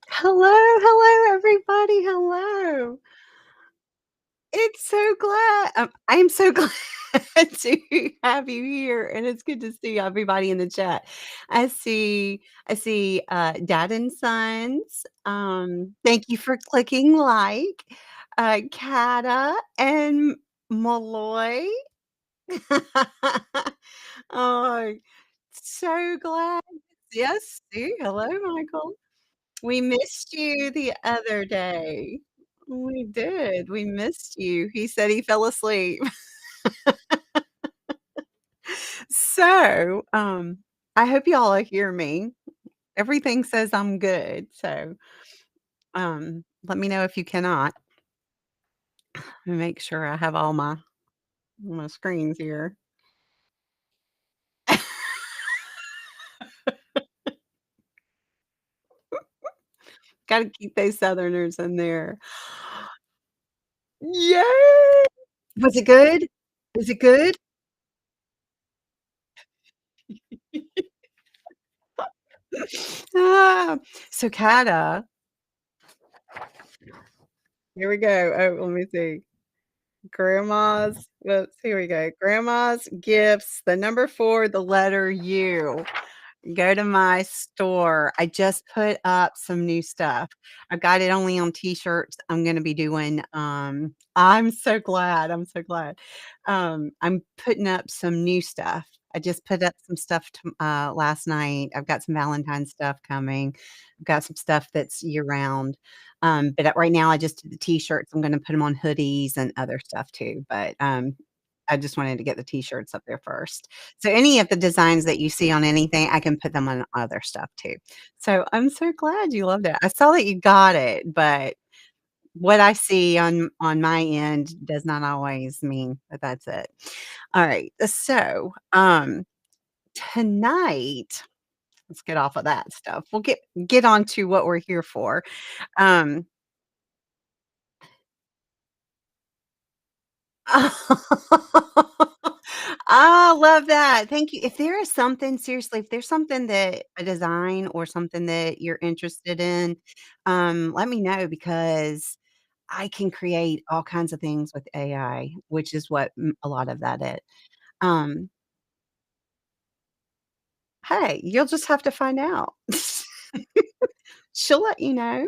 Hello, hello, everybody. Hello. It's so glad I am so glad to have you here, and it's good to see everybody in the chat. I see, dad and sons. Thank you for clicking like. Kata and Malloy. Oh, so glad. Yes, see, hello, Michael. We missed you the other day. We did, we missed you. He said he fell asleep. So, I hope y'all hear me. Everything says I'm good, so, let me know if you cannot. Let me make sure I have all my screens here. Gotta keep those Southerners in there. Yay! Was it good? Is it good? Ah, so Kata here we go. Oh, let me see. Grandma's whoops, here we go. Grandma's gifts, the number 4, the letter U. Go to my store. I just put up some new stuff. I've got it only on T-shirts. I'm gonna be doing, I'm so glad, I'm so glad. I'm putting up some new stuff. I just put up some stuff last night. I've got some Valentine's stuff coming. I've got some stuff that's year-round. But, right now, I just did the T-shirts. I'm gonna put them on hoodies and other stuff too, but, I just wanted to get the T-shirts up there first. So any of the designs that you see on anything, I can put them on other stuff too. So I'm so glad you loved it. I saw that you got it, but what I see on my end does not always mean that that's it. Alright, so, tonight let's get off of that stuff. We'll get on to what we're here for. Um I love that. Thank you. If there is something seriously, if there's something that a design or something that you're interested in, let me know because I can create all kinds of things with AI, which is what a lot of that is. Um, hey, you'll just have to find out. She'll let you know.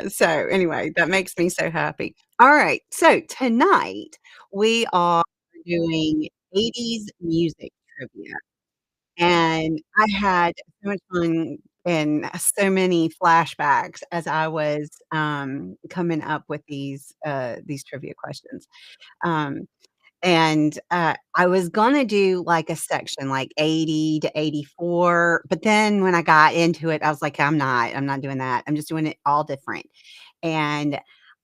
So anyway, that makes me so happy. All right. So tonight we are doing 80s music trivia. And I had so much fun and so many flashbacks as I was, coming up with these trivia questions. Um, I was gonna do, like, a section, like, 80 to 84, but then when I got into it, I was like, I'm not doing that. I'm just doing it all different." And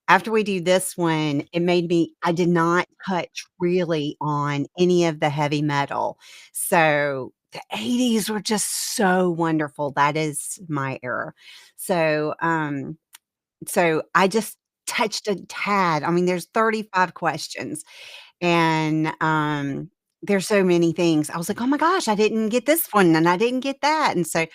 after we do this one, it made me I did not touch really on any of the heavy metal. So, the '80s were just so wonderful. That is my era. So, I just touched a tad. I mean, there's 35 questions. And, there's so many things. I was like, "Oh my gosh, I didn't get this one, and I didn't get that." And so,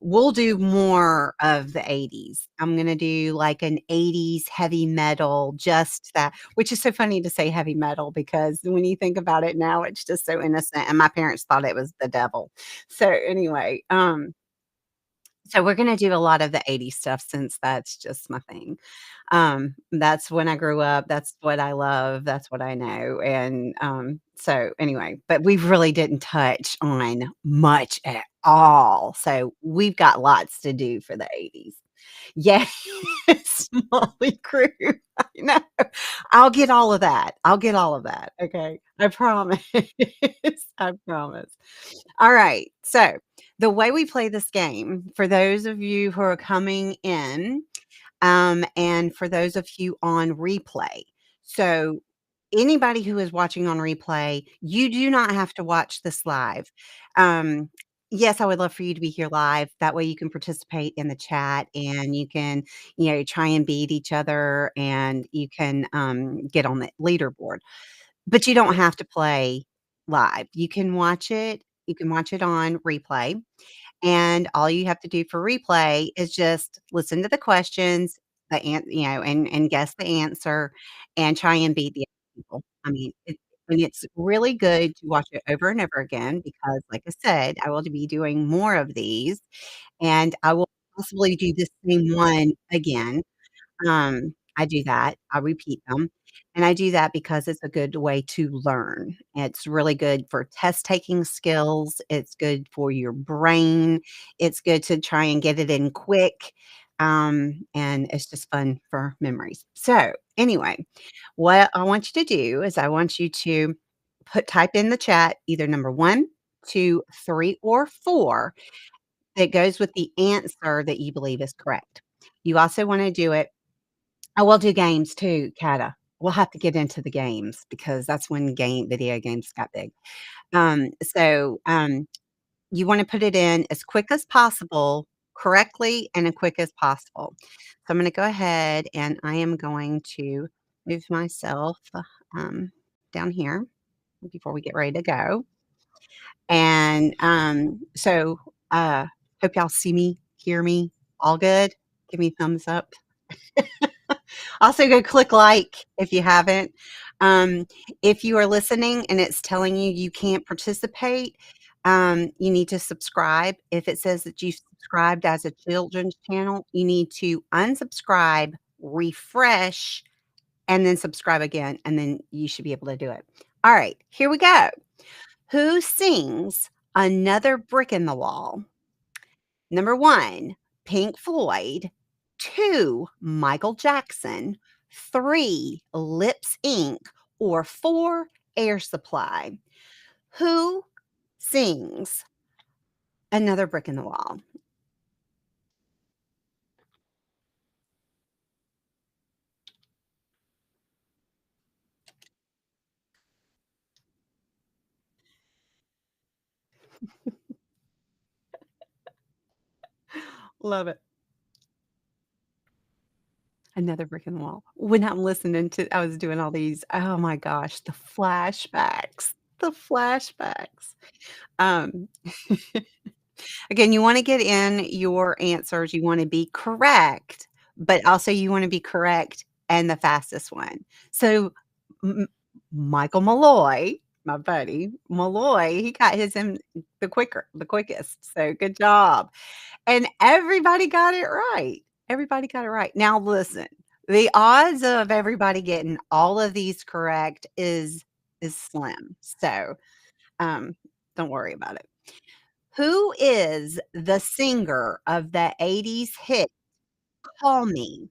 we'll do more of the '80s. I'm gonna do, like, an '80s heavy metal, just that which is so funny to say heavy metal because when you think about it now, it's just so innocent, and my parents thought it was the devil. So, anyway, so we're gonna do a lot of the '80s stuff since that's just my thing. That's when I grew up, that's what I love, that's what I know, and, so anyway, but we really didn't touch on much at all, so we've got lots to do for the '80s. Yes, Motley Crue, I know. I'll get all of that, I'll get all of that, okay? I promise, I promise. Alright, so the way we play this game, for those of you who are coming in, and for those of you on replay. So, anybody who is watching on replay, you do not have to watch this live. Um, Yes, I would love for you to be here live. That way you can participate in the chat and you can, try and beat each other and you can, get on the leaderboard. But you don't have to play live. You can watch it on replay. And all you have to do for replay is just listen to the questions, and guess the answer and try and beat the other people. I mean, it's really good to watch it over and over again because, like I said, I will be doing more of these, and I will possibly do the same one again. I do that, I repeat them, and I do that because it's a good way to learn. It's really good for test taking skills, it's good for your brain, it's good to try and get it in quick, and it's just fun for memories. So, anyway, what I want you to do is I want you to type in the chat either number 1, 2, 3, or 4 that goes with the answer that you believe is correct. You also wanna do it. I will do games too, Kata. We'll have to get into the games because that's when video games got big. You wanna put it in as quick as possible, correctly and as quick as possible. So I'm gonna go ahead and I am going to move myself, um, down here before we get ready to go. And, hope y'all see me, hear me, all good? Give me a thumbs up. Also, go click like if you haven't. Um, if you are listening and it's telling you you can't participate, you need to subscribe. If it says that you subscribed as a children's channel, you need to unsubscribe, refresh, and then subscribe again, and then you should be able to do it. All right, here we go. Who sings Another Brick in the Wall? Number 1, Pink Floyd. 2, Michael Jackson. 3, Lips Inc. Or 4, Air Supply. Who sings Another Brick in the Wall? Love it. Another Brick in the Wall. When I'm listening to I was doing all these, oh my gosh, the flashbacks, the flashbacks. Um Again, you wanna get in your answers, you wanna be correct, but also you wanna be correct and the fastest one. So, M Michael Malloy, my buddy, Malloy, he got his in the quickest, so good job. And everybody got it right. Everybody got it right. Now listen, the odds of everybody getting all of these correct is slim, so, um, don't worry about it. Who is the singer of the '80s hit Call Me?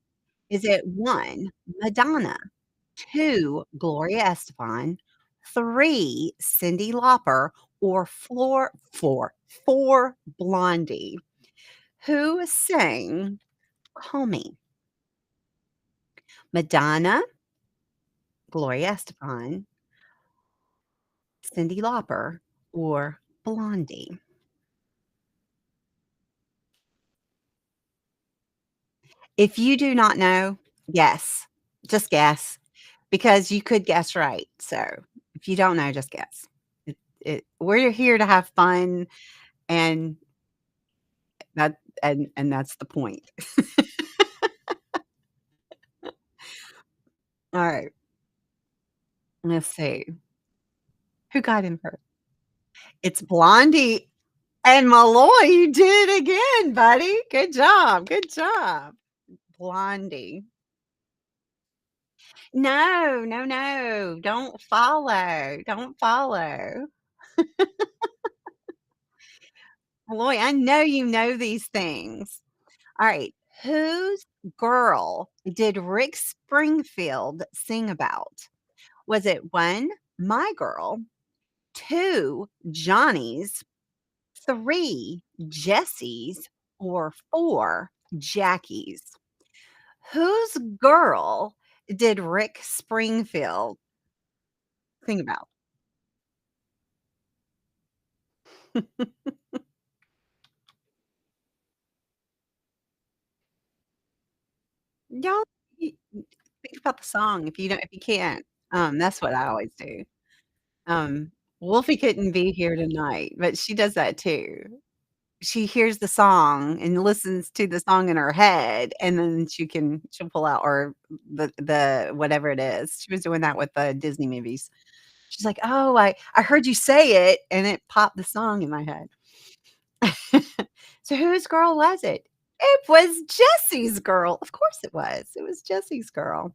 Is it 1, Madonna, 2, Gloria Estefan, 3, Cyndi Lauper, or 4, Blondie? Who sang Call Me? Madonna, Gloria Estefan, Cyndi Lauper, or Blondie? If you do not know, guess. Just guess. Because you could guess right, so if you don't know, just guess. We're here to have fun, and that's the point. Alright, let's see. Who got him first? It's Blondie and Malloy, you did it again, buddy. Good job, good job. Blondie. No, no, no, don't follow. Malloy, I know you know these things. Alright, whose girl did Rick Springfield sing about? Was it 1, My Girl, 2, Johnny's, 3, Jesse's, or 4, Jackie's? Whose girl did Rick Springfield sing about? Y'all y think about the song if you can't. That's what I always do. Wolfie couldn't be here tonight, but she does that too. She hears the song and listens to the song in her head, and then she'll pull out or the whatever it is. She was doing that with the Disney movies. She's like, "Oh, I heard you say it, and it popped the song in my head." So whose girl was it? It was Jesse's girl. Of course it was. It was Jesse's girl.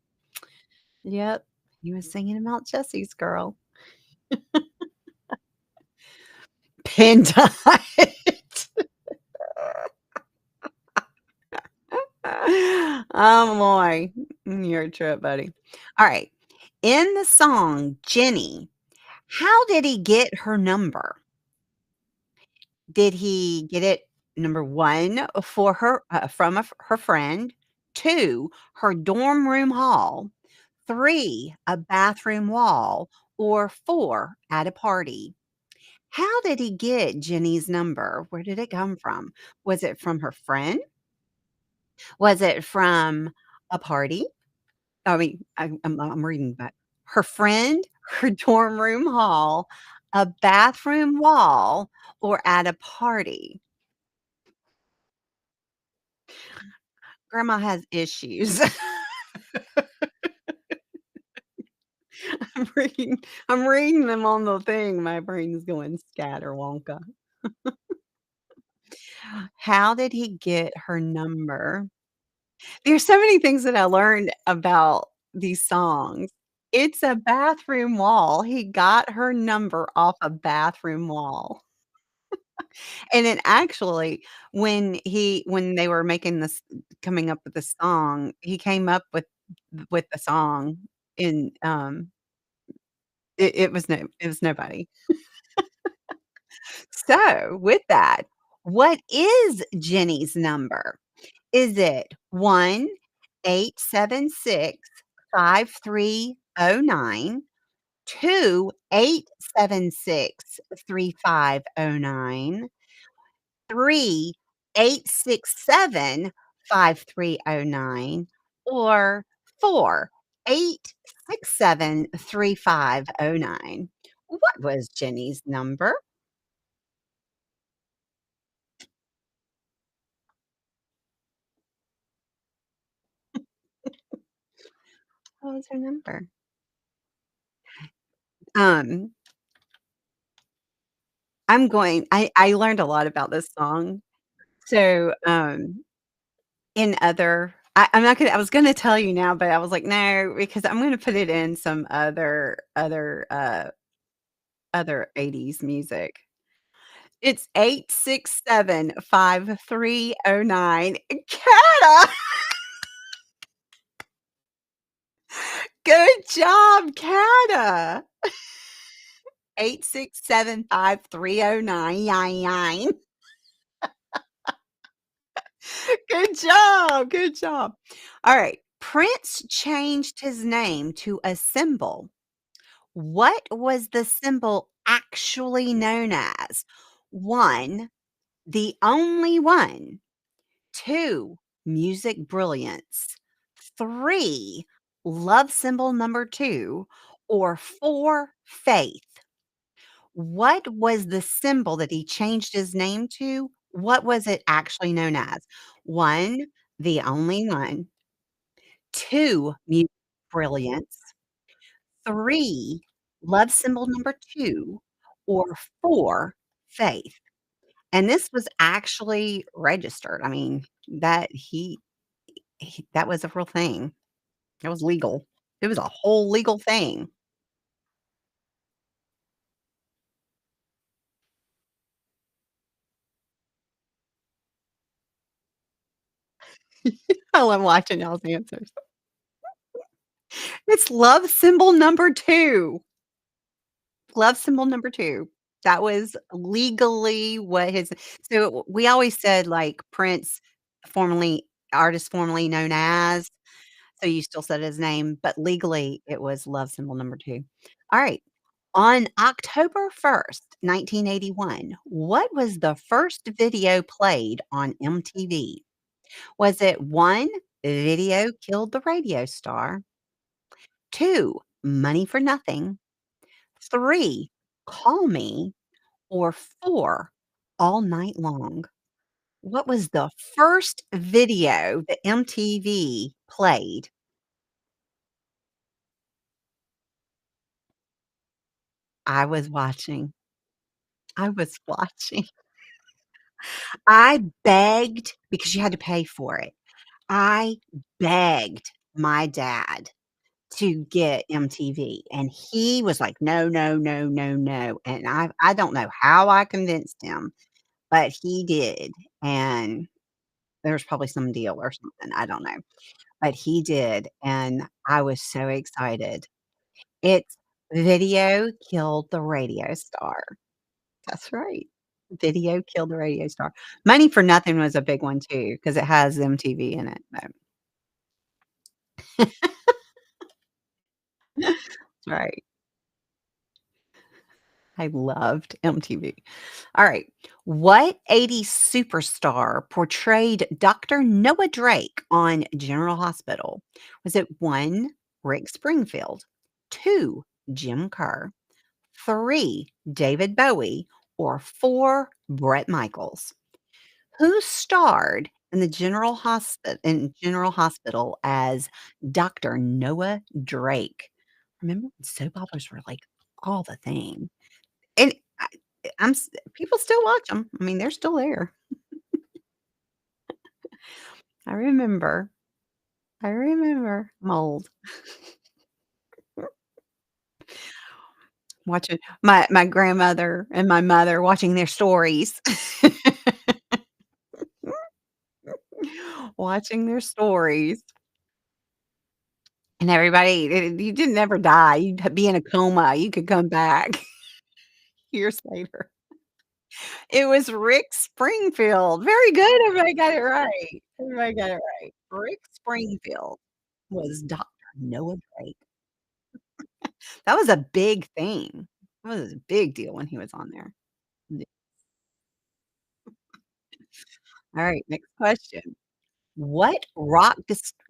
Yep. He was singing about Jesse's girl. Pin diet. Oh, boy. You're a trip, buddy. Alright. In the song, Jenny, how did he get her number? Did he get it, number 1, for her from her friend, 2, her dorm room hall, 3, a bathroom wall, or 4, at a party? How did he get Jenny's number? Where did it come from? Was it from her friend? Was it from a party? I mean, I'm reading back. Her friend, her dorm room hall, a bathroom wall, or at a party? Grandma has issues. I'm reading I'm reading them on the thing. My brain's going scatterwonka. How did he get her number? There's so many things that I learned about these songs. It's a bathroom wall. He got her number off a bathroom wall. And then actually, when they were making this coming up with the song, he came up with the song and, it was nobody. So, with that, what is Jenny's number? Is it 1-876-5309, 2-876-3509, 3-867-5309, or 4-867-3509? What was Jenny's number? What was her number? Um, I learned a lot about this song. So, in other I'm not gonna I was gonna tell you now, but I was like, "No," because I'm gonna put it in some other '80s music. It's 867-5309. Cata! Good job, Cata. 867-5309. Good job, good job. Alright, Prince changed his name to a symbol. What was the symbol actually known as? 1, the only one. 2, music brilliance. 3, love symbol number 2, or 4, faith. What was the symbol that he changed his name to? What was it actually known as? 1, the only one. 2, music brilliance. 3, love symbol number 2, or 4, faith. And this was actually registered. I mean, that was a real thing. It was legal. It was a whole legal thing. I love watching y'all's answers. It's love symbol number 2. Love symbol number 2. That was legally what his so we always said, like, Prince, formerly artist formerly known as, so you still said his name, but legally, it was love symbol number 2. Alright. On October 1st, 1981, what was the first video played on MTV? Was it 1? Video Killed the Radio Star. 2, Money for Nothing. 3, Call Me. Or 4, All Night Long. What was the first video that MTV played? I was watching. I was watching. I begged because you had to pay for it. I begged my dad to get MTV, and he was like, "No, no, no, no, no," and I don't know how I convinced him, but he did, and there was probably some deal or something, I don't know, but he did, and I was so excited. It's Video Killed the Radio Star. That's right. Video Killed the Radio Star. Money for Nothing was a big one too because it has MTV in it, but right. I loved MTV. Alright. What 80s superstar portrayed Dr. Noah Drake on General Hospital? Was it 1, Rick Springfield, 2, Jim Kerr, 3, David Bowie, or 4, Bret Michaels? Who starred in General Hospital as Dr. Noah Drake? Remember when soap operas were, like, all the thing? And I'm s people still watch them. I mean, they're still there. I remember. I remember. I'm old. Watching my grandmother and my mother watching their stories. Watching their stories, and everybody you didn't ever die. You'd be in a coma. You could come back years later. It was Rick Springfield. Very good. Everybody got it right. Everybody got it right. Rick Springfield was Doctor Noah Drake. That was a big thing. That was a big deal when he was on there. Yeah. Alright, next question. What rock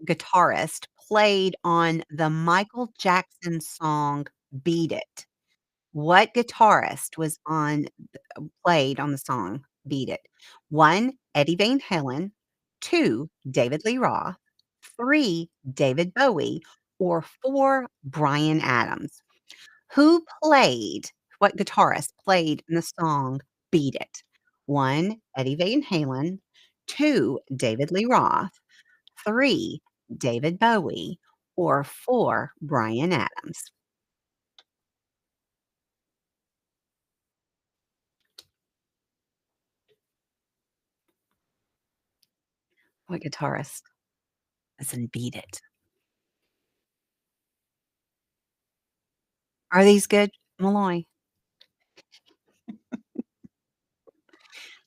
guitarist played on the Michael Jackson song "Beat It"? What guitarist was on played on the song "Beat It"? 1, Eddie Van Halen, 2, David Lee Roth, 3, David Bowie, or 4, Bryan Adams? Who played what guitarist played in the song "Beat It"? 1, Eddie Van Halen, 2, David Lee Roth, 3, David Bowie, or 4, Bryan Adams? What guitarist is in "Beat It"? Are these good, Malloy?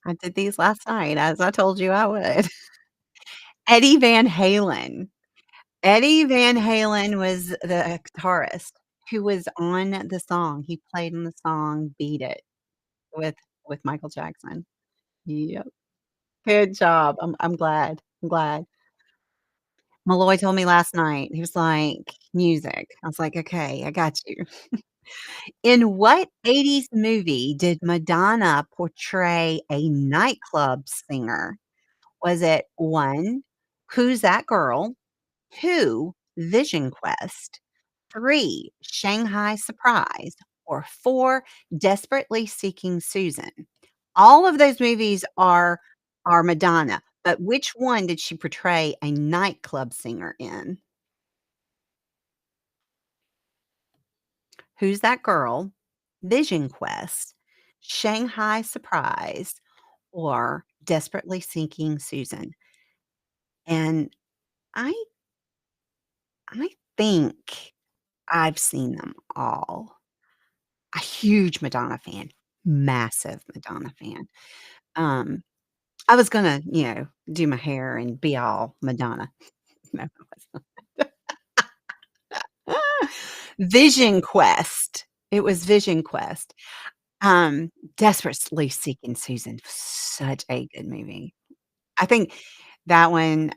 I did these last night, as I told you I would. Eddie Van Halen. Eddie Van Halen was the guitarist who was on the song. He played on the song "Beat It" with Michael Jackson. Yep. Good job. I'm glad. I'm glad. Malloy told me last night, he was like, "Music." I was like, "Okay, I got you." In what 80s movie did Madonna portray a nightclub singer? Was it 1, Who's That Girl? 2, Vision Quest? 3, Shanghai Surprise? Or 4, Desperately Seeking Susan? All of those movies are Madonna, but which one did she portray a nightclub singer in? Who's That Girl? Vision Quest? Shanghai Surprise? Or Desperately Seeking Susan? And I I think I've seen them all. A huge Madonna fan, massive Madonna fan. Um, I was gonna, do my hair and be all Madonna. No, I wasn't. Vision Quest. It was Vision Quest. Desperately Seeking Susan, such a good movie. I think that one,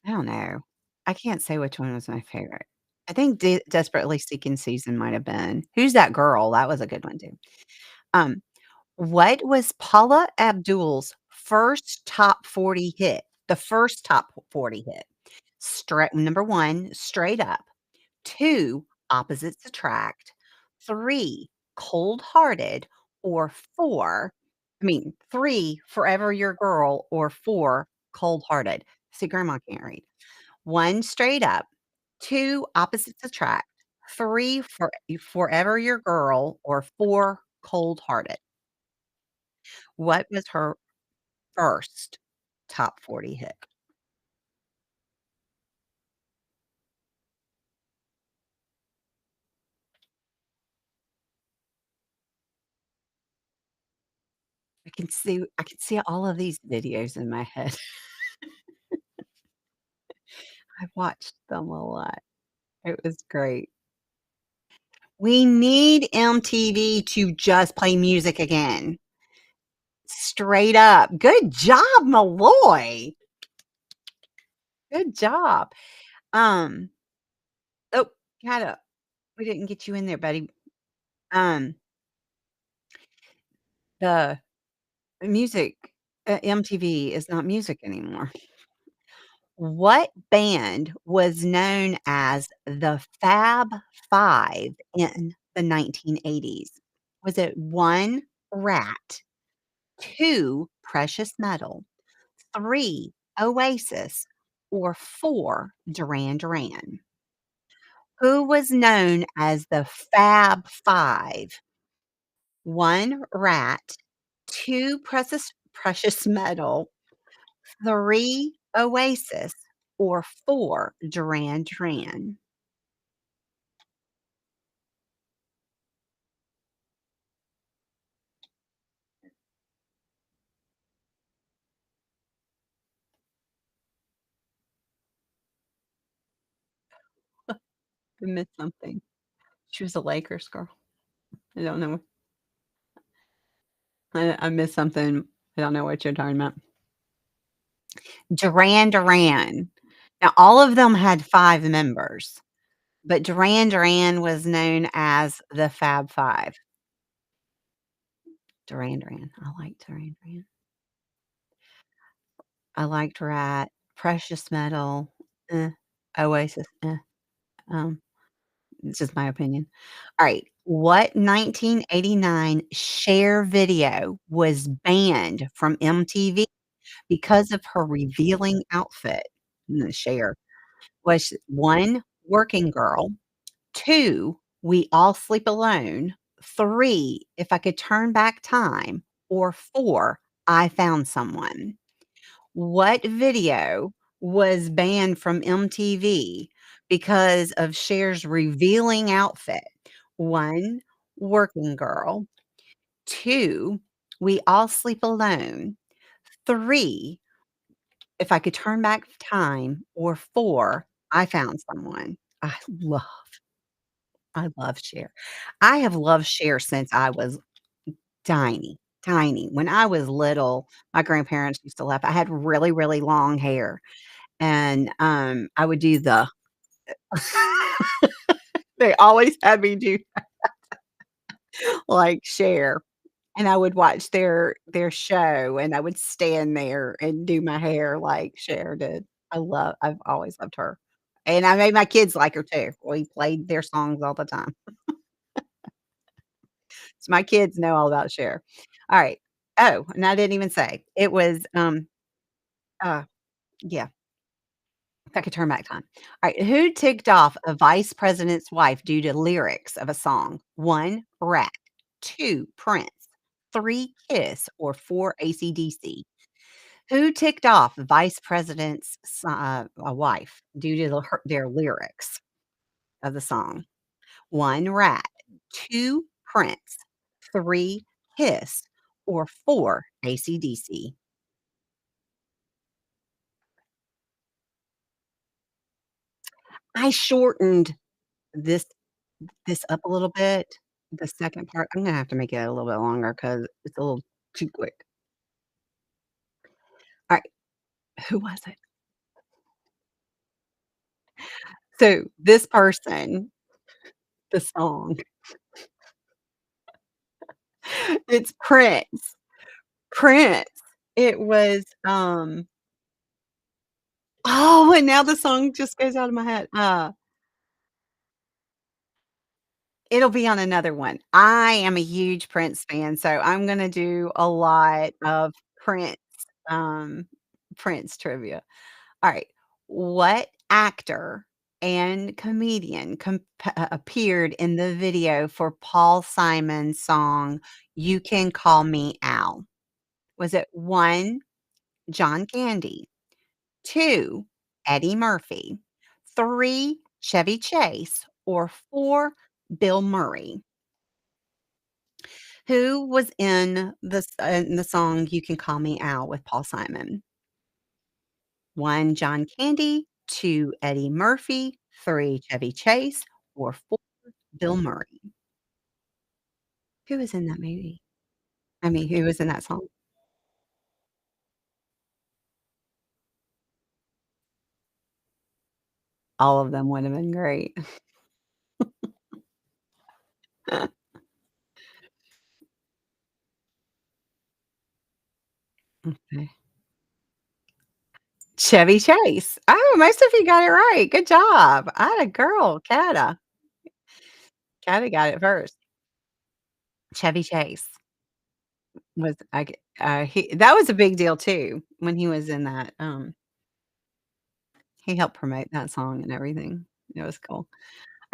I don't know. I can't say which one was my favorite. I think Desperately Seeking Susan might have been. Who's That Girl? That was a good one too. Um, what was Paula Abdul's first top 40 hit? The first top 40 hit. Number 1, Straight Up. 2, Opposites Attract. 3, Cold Hearted. Or 4, 3, Forever Your Girl. Or 4, Cold Hearted. See, grandma can't read. 1, Straight Up. 2, Opposites Attract. 3, Forever Your Girl. Or 4, Cold Hearted. What was her first top 40 hit? I can see all of these videos in my head. I watched them a lot. It was great. We need MTV to just play music again. Straight up. Good job, Malloy. Good job. Um, oh, gotta we didn't get you in there, buddy. Um, the music, MTV is not music anymore. What band was known as the Fab Five in the 1980s? Was it 1, Rat, 2, Precious Metal, 3, Oasis, or 4, Duran Duran? Who was known as the Fab Five? 1, Rat, 2, Precious Metal, 3, Oasis, or 4, Duran Duran? I missed something. She was a Lakers girl. I don't know. I missed something. I don't know what you're talking about. Duran Duran. Now, all of them had 5 members, but Duran Duran was known as the Fab Five. Duran Duran. I like Duran Duran. I liked Rat, Precious Metal, Oasis, um, it's just my opinion. Alright, what 1989 Cher video was banned from MTV because of her revealing outfit? Cher. Was 1, Working Girl, 2, We All Sleep Alone, 3, If I Could Turn Back Time, or 4, I Found Someone? What video was banned from MTV because of Cher's revealing outfit? 1, Working Girl, 2, We All Sleep Alone, 3, If I Could Turn Back Time, or 4, I Found Someone. I love Cher. I have loved Cher since I was tiny, tiny. When I was little, my grandparents used to laugh. I had really, really long hair, and, I would do the they always had me do like Cher, and I would watch their show, and I would stand there and do my hair like Cher did. I've always loved her, and I made my kids like her too. We played their songs all the time. So my kids know all about Cher. Alright. Oh, and I didn't even say, it was, uh, yeah, if I could turn back time. Alright, who ticked off a vice president's wife due to lyrics of a song? 1, Rat, 2, Prince, 3, Kiss, or 4, AC/DC? Who ticked off the vice president's a wife due to their lyrics of the song? 1, Rat, 2, Prince, 3, Kiss, or 4, AC/DC? I shortened this this up a little bit, the second part. I'm gonna have to make it a little bit longer because it's a little too quick. Alright, who was it? So, this person, the song, it's Prince. Prince. It was, oh, and now the song just goes out of my head. It'll be on another one. I am a huge Prince fan, so I'm gonna do a lot of Prince, um, Prince trivia. Alright. What actor and comedian appeared in the video for Paul Simon's song, "You Can Call Me Al"? Was it 1, John Candy, 2, Eddie Murphy, 3, Chevy Chase, or 4, Bill Murray? Who was in the song "You Can Call Me Al" with Paul Simon? 1, John Candy, 2, Eddie Murphy, 3, Chevy Chase, or 4, Bill Murray. Who was in that movie? I mean, who was in that song? All of them would have been great. Okay. Chevy Chase. Oh, most of you got it right. Good job. Atta girl, Kata. Kata got it first. Chevy Chase was I g he that was a big deal too when he was in that, he helped promote that song and everything. It was cool.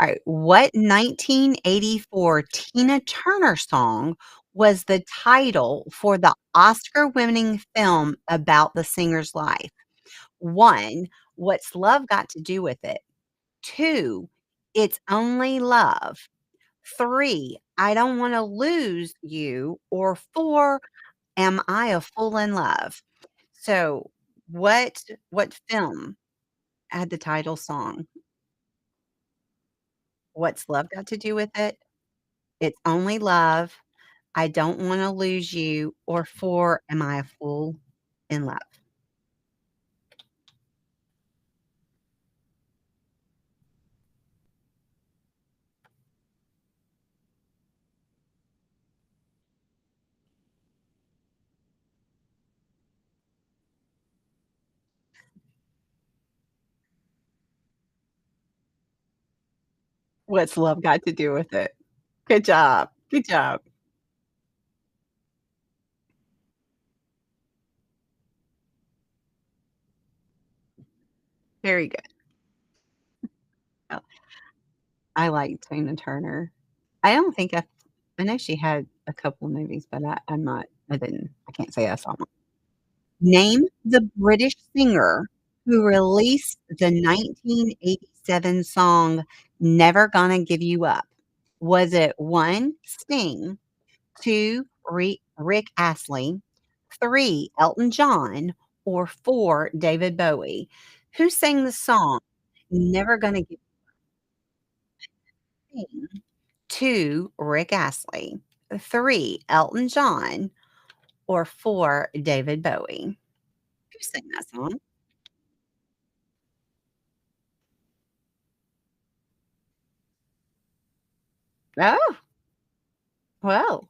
Alright, what 1984 Tina Turner song was the title for the Oscar-winning film about the singer's life? 1, What's Love Got to Do with It? 2, It's Only Love. 3, I Don't Wanna Lose You, or 4, Am I a Fool in Love? So, what film had the title song? What's Love Got to Do with It? It's Only Love, I Don't Wanna Lose You, or 4, Am I a Fool in Love? What's love got to do with it? Good job, good job. Very good. Oh, I like Tina Turner. I don't think I know she had a couple of movies, but I can't say I saw one. Name the British singer who released the 1987 song "Never Gonna Give You Up." Was it 1, Sting, 2, Rick Astley, 3, Elton John, or 4, David Bowie? Who sang the song "Never Gonna Give You Up"? 2, Rick Astley, 3, Elton John, or 4, David Bowie? Who sang that song? Oh, well,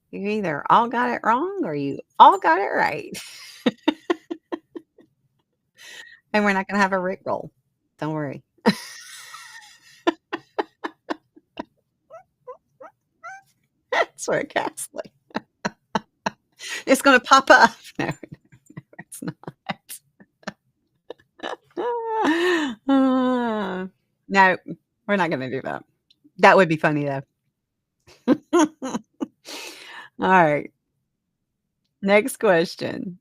you either all got it wrong or you all got it right. And we're not gonna have a Rick roll. Don't worry. It's Rick Astley. It's gonna pop up. No, it's not. Ah, no, we're not gonna do that. That would be funny, though. Alright, next question.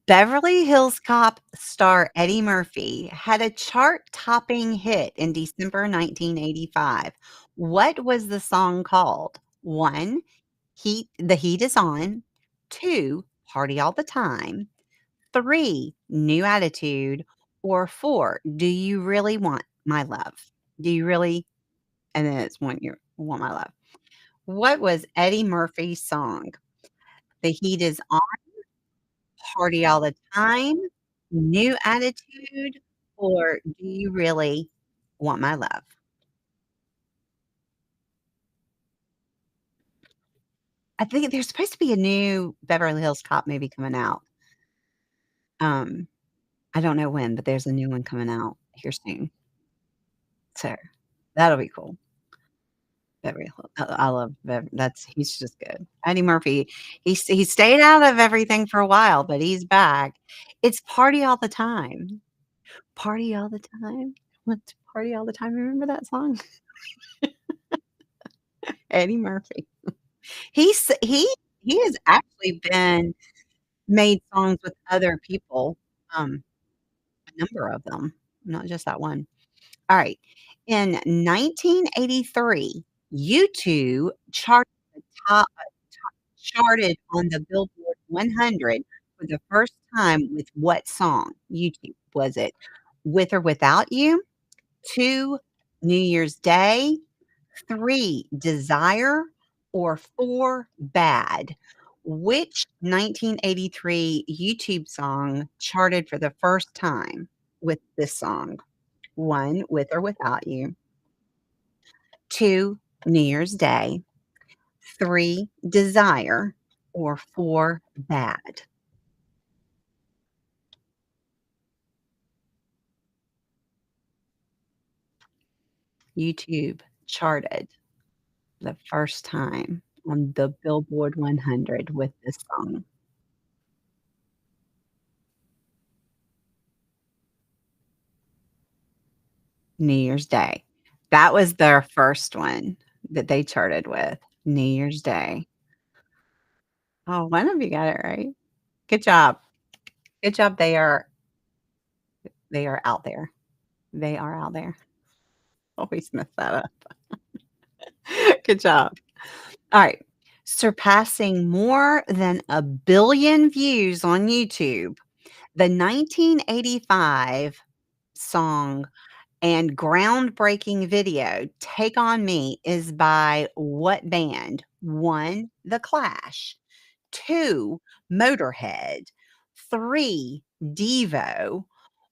Beverly Hills Cop star Eddie Murphy had a chart-topping hit in December 1985. What was the song called? 1, The Heat Is On, 2, Party All the Time, 3, New Attitude, or 4, Do You Really Want My Love? Do you really and then it's Want My Love. What was Eddie Murphy's song? The Heat Is On, Party All the Time, New Attitude, or Do You Really Want My Love? I think there's supposed to be a new Beverly Hills Cop movie coming out. Um, I don't know when, but there's a new one coming out here soon. So, that'll be cool. Beverly Hill I love that's he's just good. Eddie Murphy, he stayed out of everything for a while, but he's back. It's Party All the Time. Party all the time. Want to party all the time. Remember that song? Eddie Murphy. He's he has actually been made songs with other people, um, a number of them, not just that one. Alright. In 1983, U2 top charted on the Billboard 100 for the first time with what song? YouTube. Was it With or Without You? 2, New Year's Day? 3, Desire? Or 4, Bad? Which 1983 YouTube song charted for the first time with this song? 1, With or Without You. 2, New Year's Day. 3, Desire. Or 4, Bad? YouTube charted the first time on the Billboard 100 with this song, New Year's Day. That was their first one that they charted with, New Year's Day. Oh, one of you got it right. Good job. Good job. They are out there. They are out there. Always mess that up. Good job. Alright. Surpassing more than 1,000,000,000 views on YouTube, the 1985 song and groundbreaking video, "Take on Me," is by what band? 1, The Clash. 2, Motorhead. 3, Devo.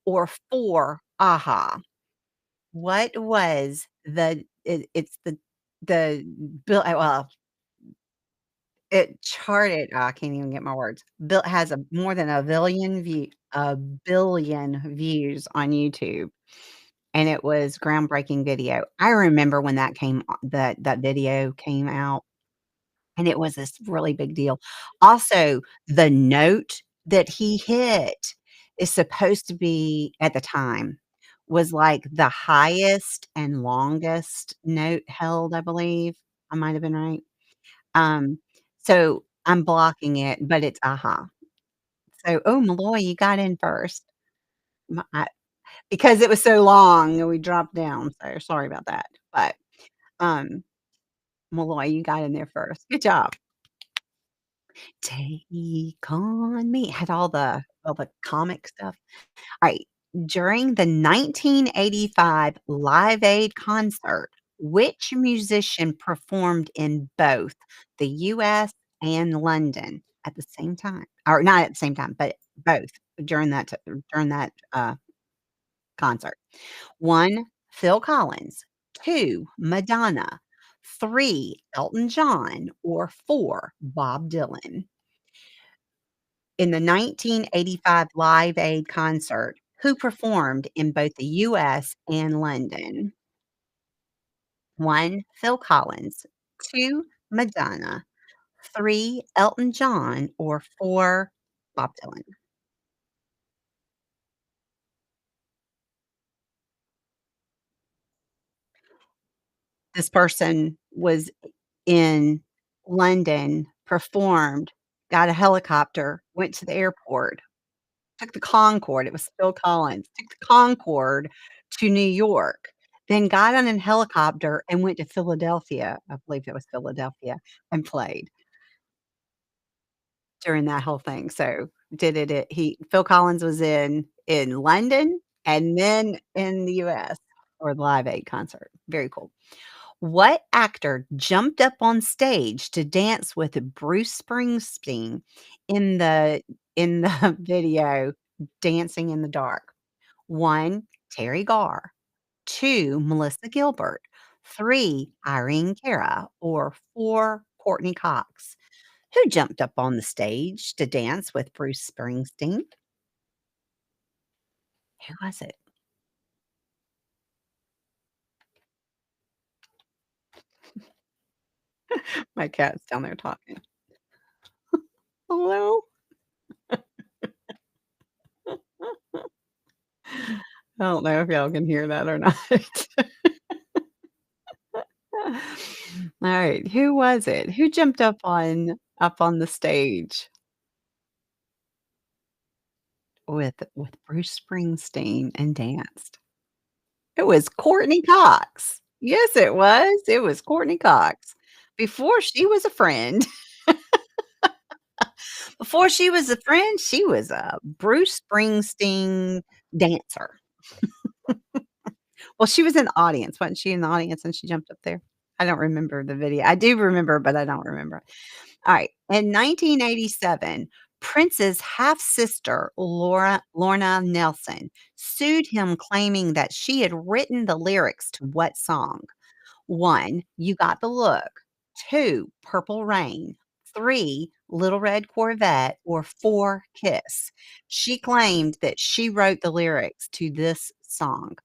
Or 4, Aha. What was it's the bill well, it charted I can't even get my words. Bill has a more than a billion views on YouTube, and it was groundbreaking video. I remember when that video came out, and it was this really big deal. Also, the note that he hit is supposed to be at the time, was, like, the highest and longest note held, I believe. I might have been right. Um, so I'm blocking it, but it's "Aha." So, oh, Malloy, you got in first. My I because it was so long and we dropped down, so sorry about that. But, um, Malloy, you got in there first. Good job. Take on me. It had all the comic stuff. Alright. During the 1985 Live Aid concert, which musician performed in both the US and London at the same time? Or not at the same time, but both during that, concert. 1, Phil Collins. 2, Madonna. 3, Elton John. Or 4, Bob Dylan. In the 1985 Live Aid concert, who performed in both the US and London? 1, Phil Collins. 2, Madonna. 3, Elton John. Or 4, Bob Dylan. This person was in London, performed, got a helicopter, went to the airport, took the Concorde, it was Phil Collins, took the Concorde to New York, then got on a helicopter and went to Philadelphia, I believe it was Philadelphia, and played during that whole thing, so did it at he Phil Collins was in London and then in the US for the Live Aid concert, very cool. What actor jumped up on stage to dance with Bruce Springsteen in the video Dancing in the Dark? 1, Terry Garr, 2, Melissa Gilbert, 3, Irene Cara, or 4, Courtney Cox? Who jumped up on the stage to dance with Bruce Springsteen? Who was it? My cat's down there talking. Hello? I don't know if y'all can hear that or not. Alright, who was it? Who jumped up on the stage with Bruce Springsteen and danced? It was Courtney Cox. Yes, it was. It was Courtney Cox. Before she was a friend. Before she was a friend, she was a Bruce Springsteen dancer. Well, she was in the audience, wasn't she in the audience and she jumped up there? I don't remember the video. I do remember, but I don't remember. Alright, in 1987, Prince's half-sister, Lorna Nelson, sued him claiming that she had written the lyrics to what song? 1, "You Got the Look," 2, "Purple Rain," 3, "Little Red Corvette," or 4, "Kiss." She claimed that she wrote the lyrics to this song.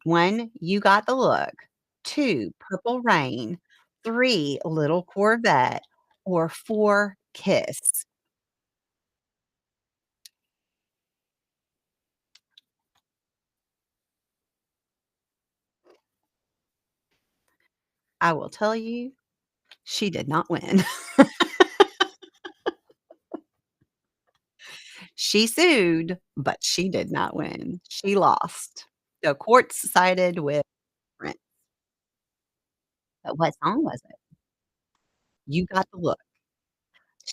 1, "You Got the Look," 2, "Purple Rain," 3, "Little Corvette," or 4, "Kiss." I will tell you, she did not win. She sued, but she did not win. She lost. The courts sided with Prince. But what song was it? "You Got the Look."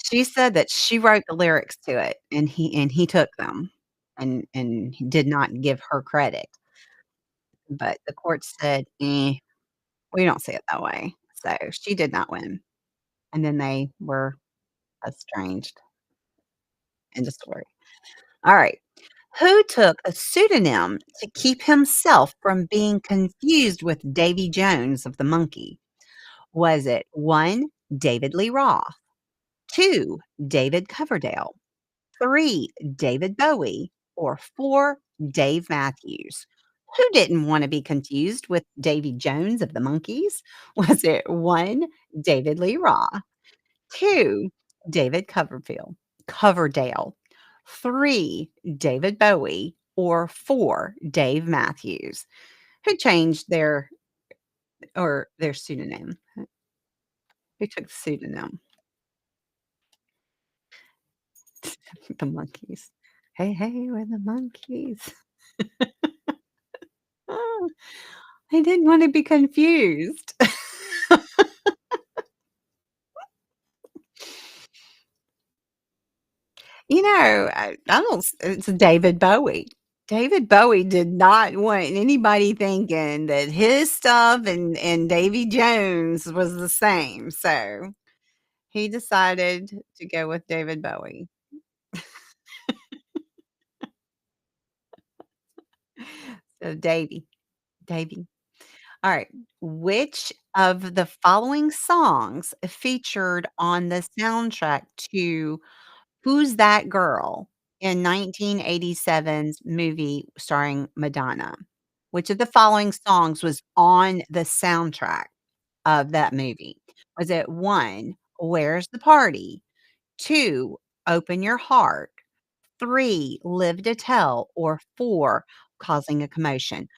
She said that she wrote the lyrics to it, and he took them and he did not give her credit, but the court said, we don't see it that way." So, she did not win, and then they were estranged. End of story. Alright. Who took a pseudonym to keep himself from being confused with Davy Jones of the Monkey? Was it 1, David Lee Roth, 2, David Coverdale, 3, David Bowie, or 4, Dave Matthews? Who didn't wanna be confused with Davy Jones of the Monkees? Was it 1, David Lee Roth, 2, David Coverdale, 3, David Bowie, or 4, Dave Matthews? Who changed their pseudonym? Who took the pseudonym? The Monkees. "Hey, hey, we're the Monkees." Oh, I didn't wanna be confused. I don't s it's David Bowie. David Bowie did not want anybody thinking that his stuff and Davy Jones was the same, so he decided to go with David Bowie. So Davy. Alright. Which of the following songs featured on the soundtrack to Who's That Girl in 1987's movie starring Madonna? Which of the following songs was on the soundtrack of that movie? Was it 1, Where's the Party? 2, Open Your Heart? 3, Live to Tell? Or 4, Causing a Commotion?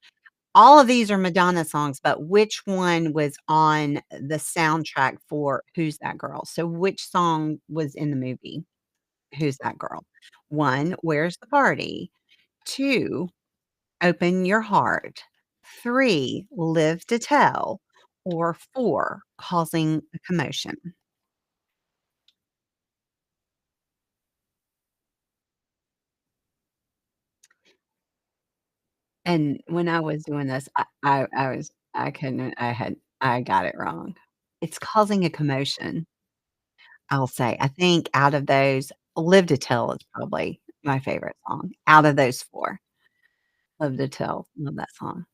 All of these are Madonna songs, but which one was on the soundtrack for Who's That Girl? So which song was in the movie? Who's That Girl? 1, Where's the Party? 2, Open Your Heart. 3, Live to Tell. Or 4, Causing a Commotion. And when I was doing this, I couldn't I got it wrong. It's Causing a Commotion, I'll say. I think out of those, Live to Tell is probably my favorite song out of those 4. Love to Tell. Love that song.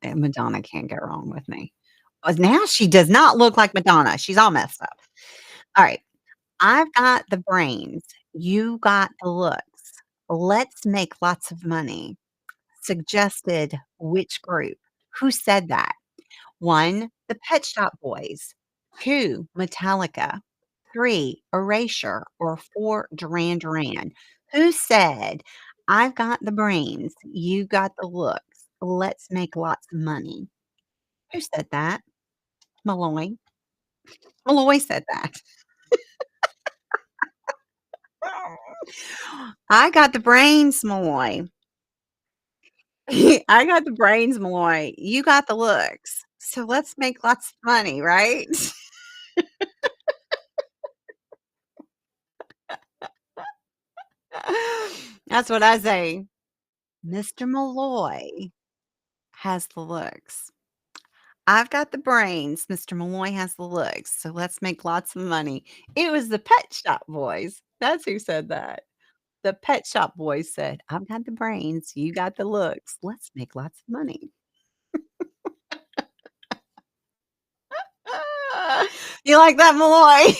And Madonna can't go wrong with me. Now she does not look like Madonna. She's all messed up. Alright. I've got the brains. You got the looks. Let's make lots of money. Suggested which group? Who said that? 1, the Pet Shop Boys. 2, Metallica. 3, Erasure, or 4, Duran Duran. Who said, "I've got the brains, you got the looks, let's make lots of money"? Who said that? Malloy. Malloy said that. I got the brains, Malloy. I got the brains, Malloy. You got the looks. So let's make lots of money, right? That's what I say. Mr. Malloy has the looks. I've got the brains. Mr. Malloy has the looks. So let's make lots of money. It was the Pet Shop Boys. That's who said that. The Pet Shop Boys said, "I've got the brains. You got the looks. Let's make lots of money." You like that, Malloy?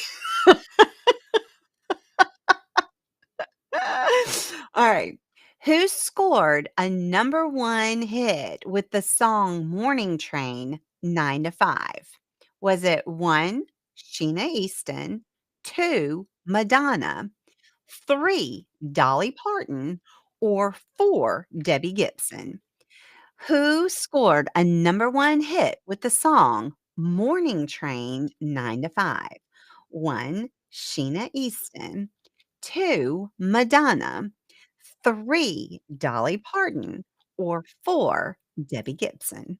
All right. Who scored a number 1 hit with the song Morning Train 9 to 5? Was it 1, Sheena Easton, 2, Madonna, 3, Dolly Parton, or 4, Debbie Gibson? Who scored a number 1 hit with the song Morning Train 9 to 5? 1, Sheena Easton, 2, Madonna, 3, Dolly Parton, or 4, Debbie Gibson?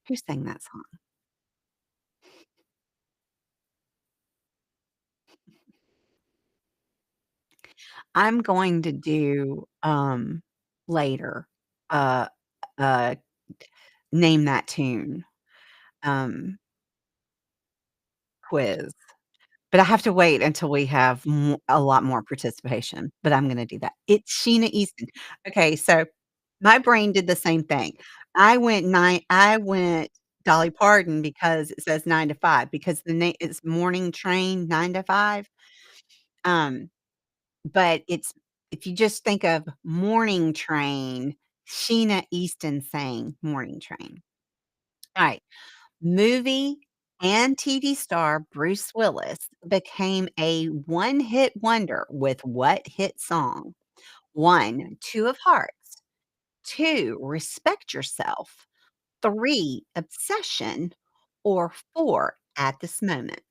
Who sang that song? I'm going to do, later, uh, uh, name that tune, um, quiz. But I have to wait until we have a lot more participation, but I'm gonna do that. It's Sheena Easton. Okay, so my brain did the same thing. I went Dolly Parton because it says 9 to 5 because the name is Morning Train 9 to 5, um, but it's if you just think of Morning Train, Sheena Easton sang Morning Train. Alright. Movie and TV star Bruce Willis became a one-hit wonder with what hit song? 1, Two of Hearts, 2, Respect Yourself, 3, Obsession, or 4, At This Moment?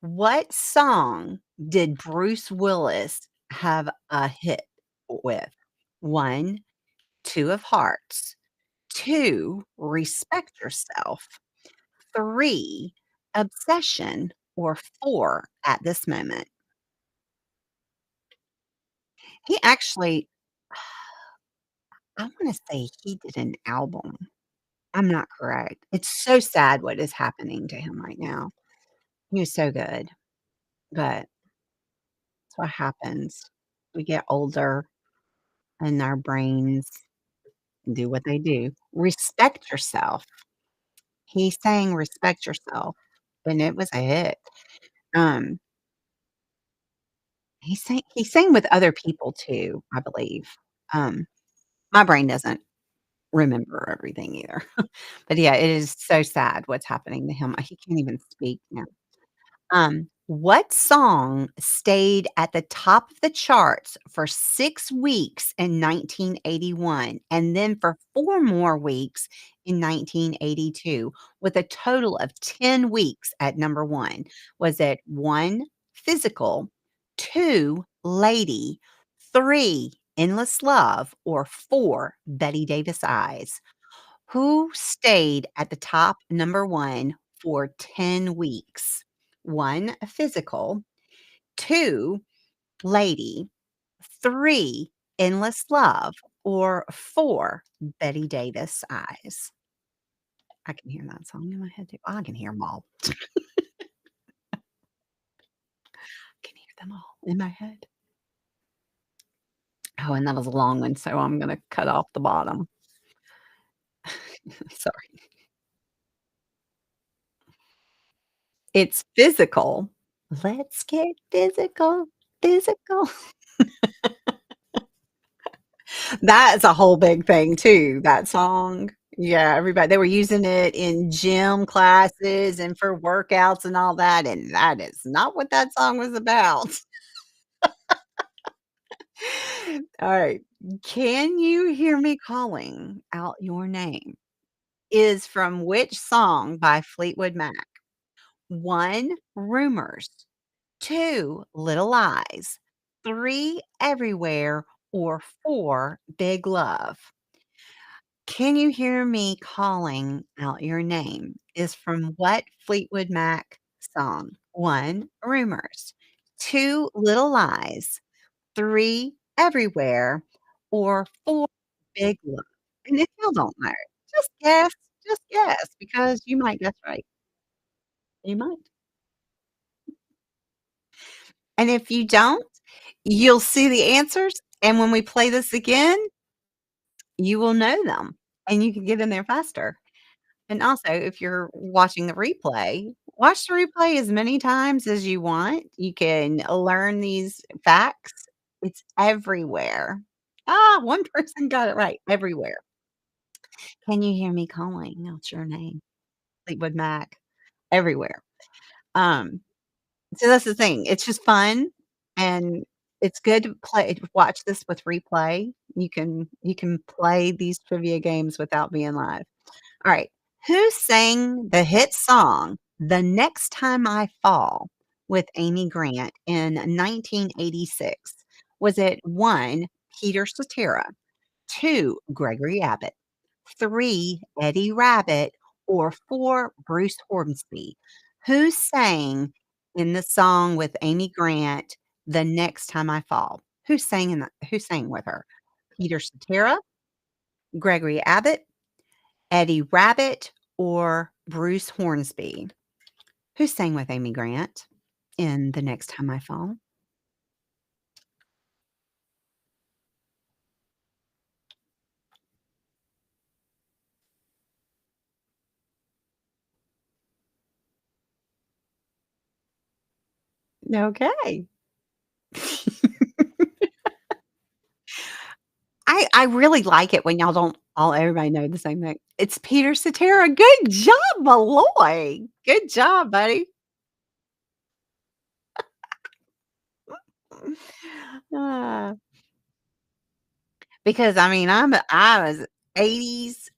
What song did Bruce Willis have a hit with? 1, Two of Hearts, 2, Respect Yourself, 3, Obsession, or 4, At This Moment? He actually I wanna say he did an album. I'm not correct. It's so sad what is happening to him right now. He was so good, but that's what happens. We get older and our brains do what they do. Respect Yourself. He sang Respect Yourself, and it was a hit. Um, he sang with other people too, I believe. Um, my brain doesn't remember everything either. But yeah, it is so sad what's happening to him. He can't even speak now. What song stayed at the top of the charts for 6 weeks in 1981 and then for 4 more weeks in 1982 with a total of 10 weeks at number 1? Was it 1, Physical, 2, Lady, 3, Endless Love, or 4, Betty Davis Eyes? Who stayed at the top number 1 for 10 weeks? 1, Physical, 2, Lady, 3, Endless Love, or 4, Betty Davis Eyes? I can hear that song in my head too. I can hear them all. I can hear them all in my head. Oh, and that was a long one, so I'm gonna cut off the bottom. Sorry. It's physical. Let's get physical, physical. That's a whole big thing too, that song. Yeah, everybody they were using it in gym classes and for workouts and all that, and that is not what that song was about. Alright. "Can You Hear Me Calling Out Your Name" is from which song by Fleetwood Mac? 1, "Rumors." 2, Little Lies, 3, Everywhere, or 4, Big Love. Can You Hear Me Calling Out Your Name is from what Fleetwood Mac song? 1, Rumors, 2, Little Lies, 3, Everywhere, or 4, Big Love. And if you don't know, just guess because you might guess right. You might. And if you don't, you'll see the answers, and when we play this again, you will know them, and you can get in there faster. And also, if you're watching the replay, watch the replay as many times as you want. You can learn these facts. It's everywhere. Ah, one person got it right, everywhere. Can you hear me calling out your name? Fleetwood Mac, everywhere. Um So that's the thing, it's just fun, and it's good to watch this with replay. You can play these trivia games without being live. Alright, who sang the hit song, "The Next Time I Fall" with Amy Grant in 1986? Was it 1, Peter Cetera, 2, Gregory Abbott, 3, Eddie Rabbitt, or 4, Bruce Hornsby? Who sang in the song with Amy Grant, "The Next Time I Fall"? Who sang with her? Peter Cetera, Gregory Abbott, Eddie Rabbitt, or Bruce Hornsby? Who sang with Amy Grant in "The Next Time I Fall"? Okay. I really like it when y'all don't all everybody know the same thing. It's Peter Cetera. Good job, Malloy. Good job, buddy. Ah, because, I mean, I was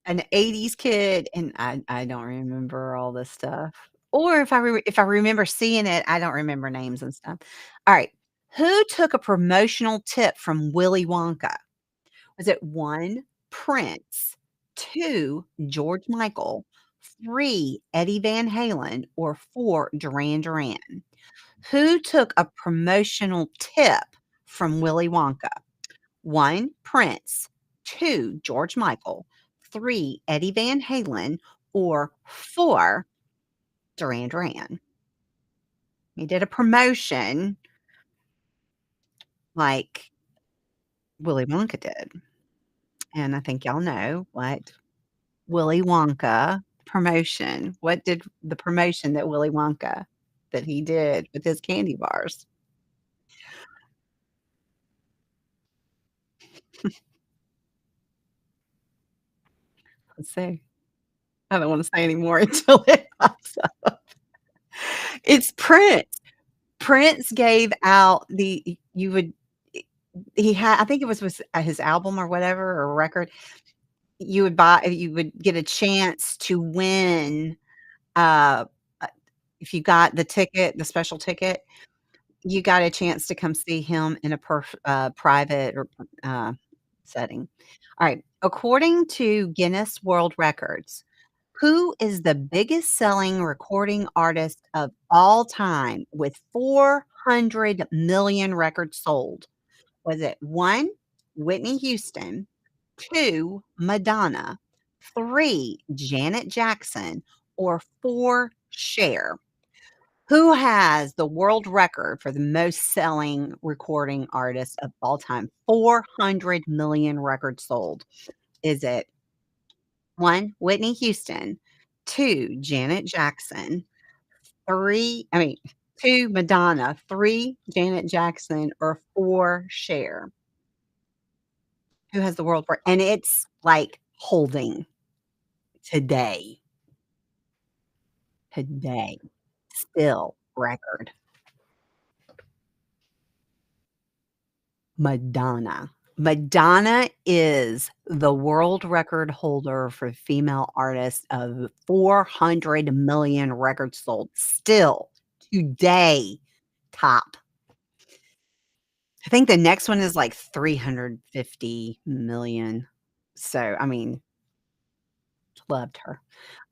an '80s kid, and I don't remember all this stuff. Or if I remember seeing it, I don't remember names and stuff. Alright. Who took a promotional tip from Willy Wonka? Was it 1, Prince, 2, George Michael, 3, Eddie Van Halen, or 4, Duran Duran? Who took a promotional tip from Willy Wonka? 1, Prince, 2, George Michael, 3, Eddie Van Halen, or 4, Duran Duran? He did a promotion like Willy Wonka did, and I think y'all know what Willy Wonka promotion. What did the promotion that Willy Wonka that he did with his candy bars? Let's see. I don't wanna say anymore until it pops up. It's Prince. Prince gave out the you would he had I think it was his album or whatever, or record. You would get a chance to win, uh, uh, if you got the special ticket, you got a chance to come see him in a private or, uh, setting. Alright, according to Guinness World Records, who is the biggest selling recording artist of all time with 400,000,000 records sold? Was it 1, Whitney Houston, 2, Madonna, 3, Janet Jackson, or 4, Cher? Who has the world record for the most selling recording artist of all time? 400 million records sold. Is it 1, Whitney Houston, 2, Janet Jackson, 3 I mean, 2, Madonna, 3, Janet Jackson, or 4, Cher? Who has the world record? And it's, like, holding today, today, still record. Madonna. Madonna is the world record holder for female artists of 400 million records sold. Still, today, top. I think the next one is like 350 million. So, I mean, loved her.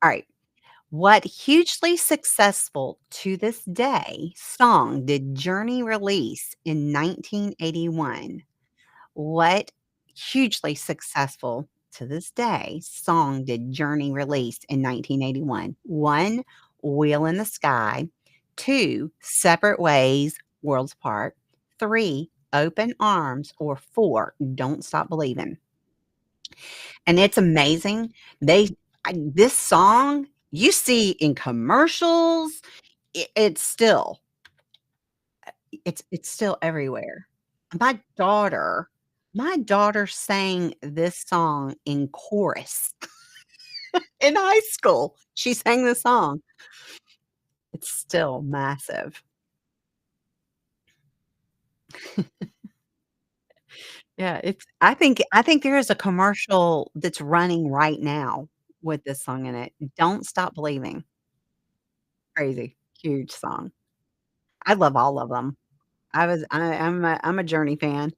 Alright. What hugely successful to this day song did Journey release in 1981? What hugely successful to this day song did Journey release in 1981? 1, Wheel in the Sky, 2, Separate Ways, Worlds Apart, 3, Open Arms, or 4, Don't Stop Believin'. And it's amazing. This song you see in commercials, it's still it's still everywhere. My daughter my daughter sang this song in chorus in high school. She sang the song. It's still massive. Yeah, it's I think there is a commercial that's running right now with this song in it. "Don't Stop Believing." Crazy. Huge song. I love all of them. I'm a Journey fan.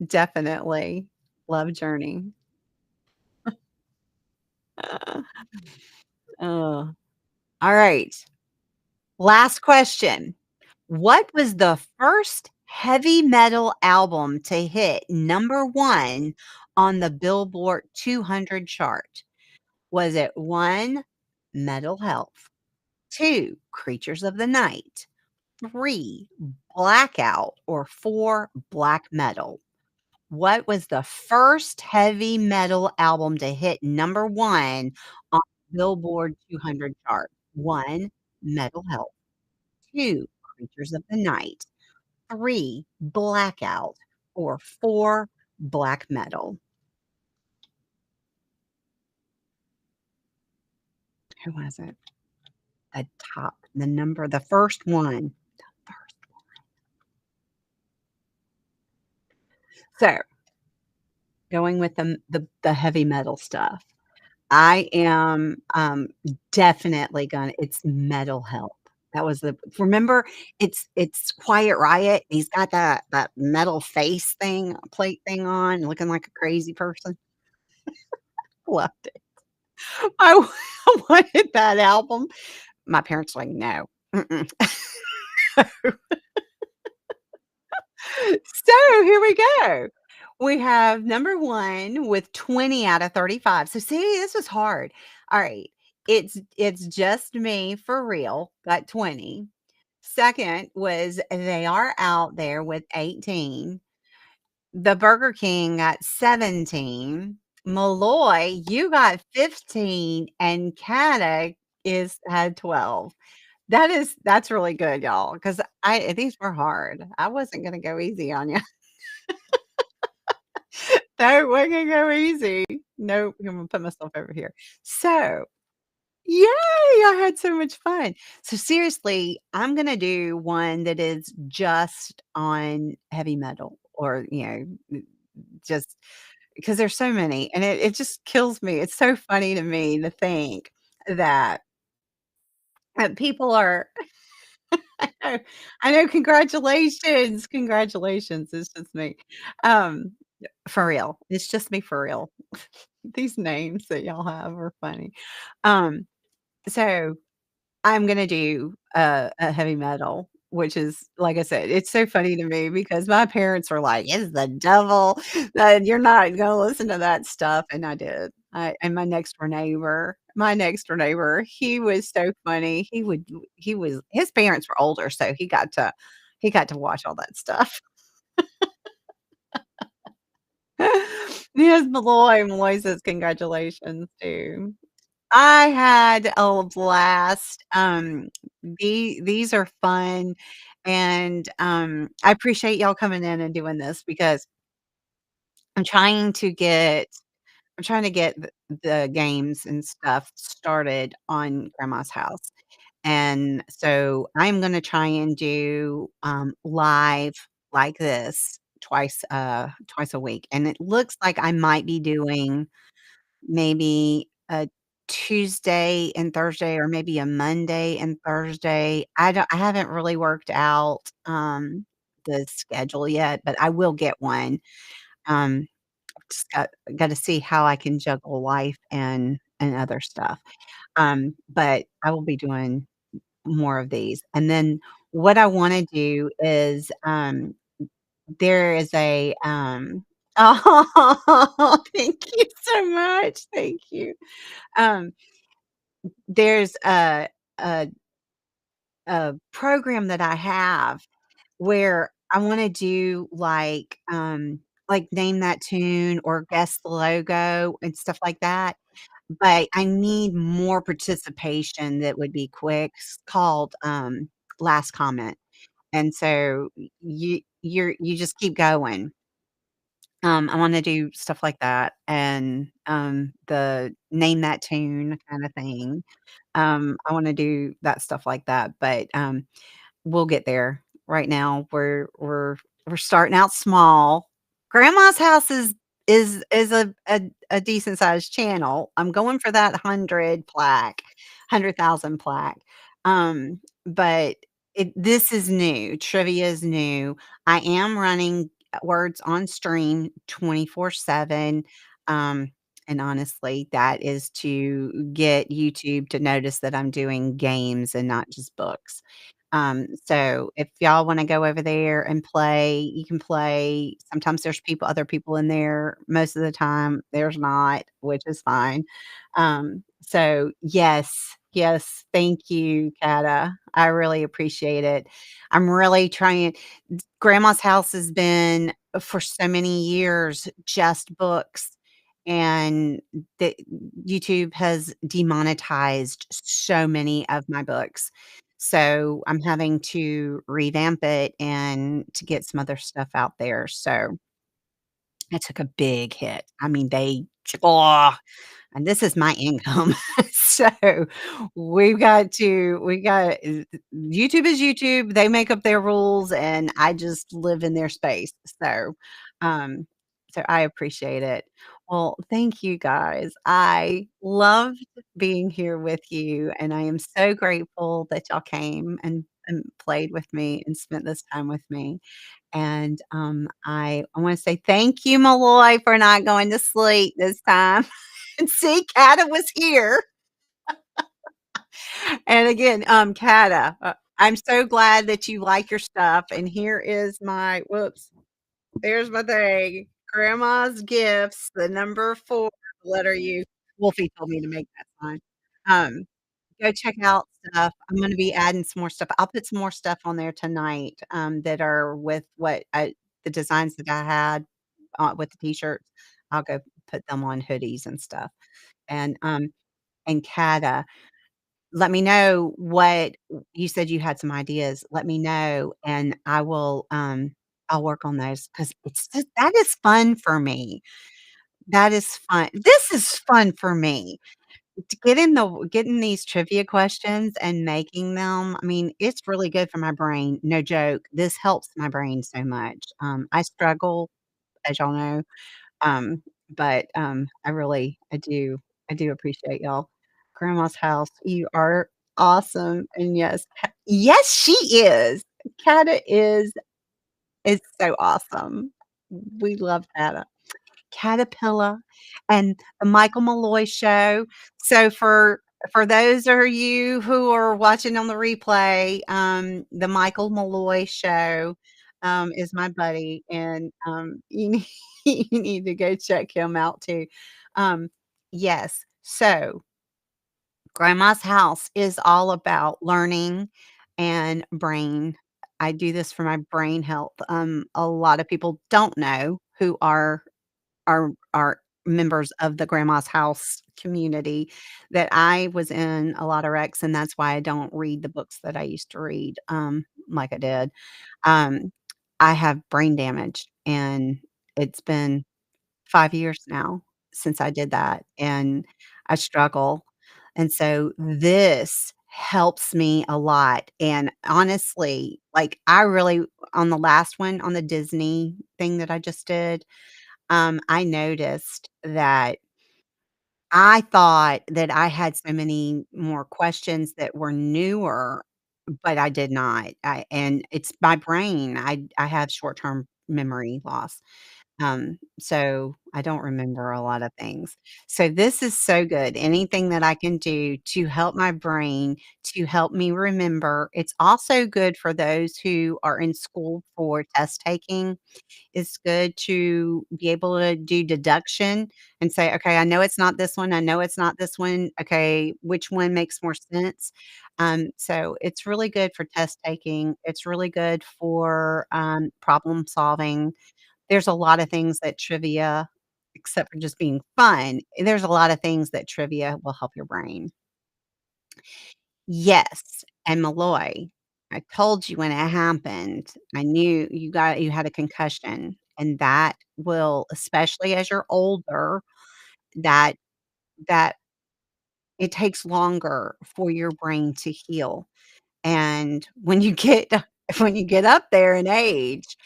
Definitely. Love Journey. Oh. Alright. Last question. What was the first heavy metal album to hit number 1 on the Billboard 200 chart? Was it 1, Metal Health, 2, Creatures of the Night, 3, Blackout, or 4, Black Metal? What was the first heavy metal album to hit number 1 on Billboard 200 chart? 1, Metal Health, 2, Creatures of the Night, 3, Blackout, or 4, Black Metal? Who was it? The first one. The first So, going with the heavy metal stuff, I am, definitely gonna it's Metal Health. That was the remember, it's Quiet Riot, he's got that metal face thing plate thing on, looking like a crazy person. Loved it. I wanted that album. My parents were like, "No, mm-mm." So, here we go. We have number 1 with 20 out of 35. So, see, this was hard. Alright. It's Just Me for Real, got 20. Second was They Are Out There with 18. The Burger King got 17. Malloy, you got 15, and Canada is had 12. That's really good, y'all, because I these were hard. I wasn't gonna go easy on you. No, we're gonna go easy. Nope, I'm gonna put myself over here. So, yay! I had so much fun. So seriously, I'm gonna do one that is just on heavy metal or, just because there's so many, and it just kills me. It's so funny to me to think that, people are know. I know, congratulations, congratulations, it's just me. Um, for real, it's just me for real. These names that y'all have are funny. Um, so I'm gonna do a heavy metal, which is like I said, it's so funny to me because my parents were like, "It's the devil, you're not gonna listen to that stuff," and I did. I and my next door neighbor, my next door neighbor, he was so funny. His parents were older, so he got to watch all that stuff. Yes, Malloy. Malloy says congratulations too. I had a blast. These are fun, and, I appreciate y'all coming in and doing this because I'm trying to get I'm trying to get the games and stuff started on grandma's house, and so I'm gonna try and do, live like this twice a week, and it looks like I might be doing maybe a Tuesday and Thursday or maybe a Monday and Thursday. I haven't really worked out, the schedule yet, but I will get one. Um, just gotta see how I can juggle life and other stuff. But I will be doing more of these. And then what I wanna do is, there is a, oh, thank you so much. Thank you. Um, there's a a program that I have where I wanna do, like, name that tune or guess the logo and stuff like that, but I need more participation that would be quick. It's called, last comment, and so you just keep going. I wanna do stuff like that and, the name that tune kinda thing. I wanna do that stuff like that, but, we'll get there. Right now, we're starting out small. Grandma's house is a decent sized channel. I'm going for that 100 plaque, 100,000 plaque. But this is new. Trivia is new. I am running words on stream 24/7. Um, and honestly, that is to get YouTube to notice that I'm doing games and not just books. So if y'all wanna go over there and play, you can play. Sometimes there's other people in there. Most of the time, there's not, which is fine. So yes, yes, thank you, Kata. I really appreciate it. I'm really trying. Grandma's house has been for so many years just books, and the YouTube has demonetized so many of my books. So, I'm having to revamp it and to get some other stuff out there, so I took a big hit. I mean, and this is my income. So, we got YouTube is YouTube, they make up their rules, and I just live in their space. Um, so I appreciate it. Well, thank you guys. I loved being here with you, and I am so grateful that y'all came and played with me and spent this time with me. And, I wanna say thank you, Malloy, for not going to sleep this time. And see, Kata was here. And again, Kata, I'm so glad that you like your stuff, and here is my whoops, there's my thing. Grandma's gifts, the number 4, the letter U. Wolfie told me to make that sign. Um, go check out stuff. I'm gonna be adding some more stuff. I'll put some more stuff on there tonight, that are with the designs that I had, with the t-shirts. I'll go put them on hoodies and stuff. And Kata, let me know what you said you had some ideas. Let me know, and I'll work on those because that is fun for me. That is fun. This is fun for me. To getting these trivia questions and making them, I mean, it's really good for my brain, no joke. This helps my brain so much. I struggle, as y'all know, but, I do appreciate y'all. Grandma's house, you are awesome, and yes, she is. Kata is so awesome. We love Kata. Caterpillar and the Michael Malloy Show. So for those of you who are watching on the replay, the Michael Malloy Show, is my buddy, and, you need you need to go check him out too. Um, yes, so Grandma's house is all about learning and brain. I do this for my brain health. A lot of people don't know who are members of the Grandma's house community that I was in a lot of wrecks, and that's why I don't read the books that I used to read, like I did. Um, I have brain damage, and it's been 5 years now since I did that, and I struggle, and so this helps me a lot, and honestly, like, I really on the last one, on the Disney thing that I just did, I noticed that I thought that I had so many more questions that were newer, but I did not. And it's my brain. I have short-term memory loss. So I don't remember a lot of things. So this is so good. Anything that I can do to help my brain, to help me remember. It's also good for those who are in school for test taking. It's good to be able to do deduction and say, "Okay, I know it's not this one. I know it's not this one. Okay, which one makes more sense?" So it's really good for test taking. It's really good for, problem solving. There's a lot of things that trivia except for just being fun, there's a lot of things that trivia will help your brain. Yes, and Malloy, I told you when it happened, I knew you had a concussion, and that will especially as you're older, that that it takes longer for your brain to heal, and when you get when you get up there in age,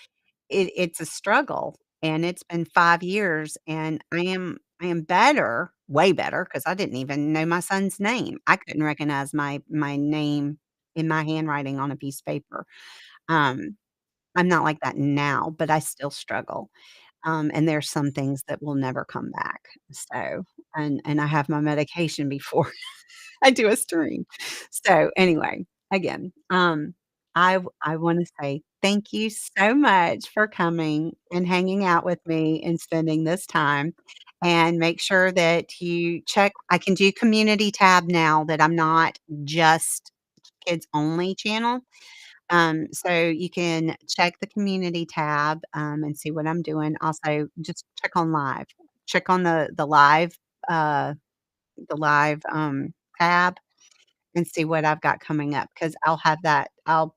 it's a struggle, and it's been 5 years, and I am better, way better, because I didn't even know my son's name. I couldn't recognize my name in my handwriting on a piece of paper. Um, I'm not like that now, but I still struggle, and there's some things that will never come back, so and I have my medication before I do a stream. So, anyway, again, I wanna say thank you so much for coming and hanging out with me and spending this time, and make sure that you check I can do community tab now that I'm not just kids only channel, so you can check the community tab, and see what I'm doing. Also, just check on live. Check on uh, the live, tab and see what I've got coming up because 'cause I'll have that I'll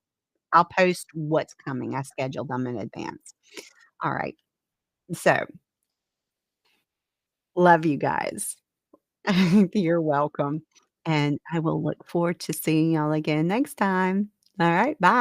post what's coming. I scheduled them in advance. Alright. So, love you guys. You're welcome, and I will look forward to seeing y'all again next time. Alright, bye.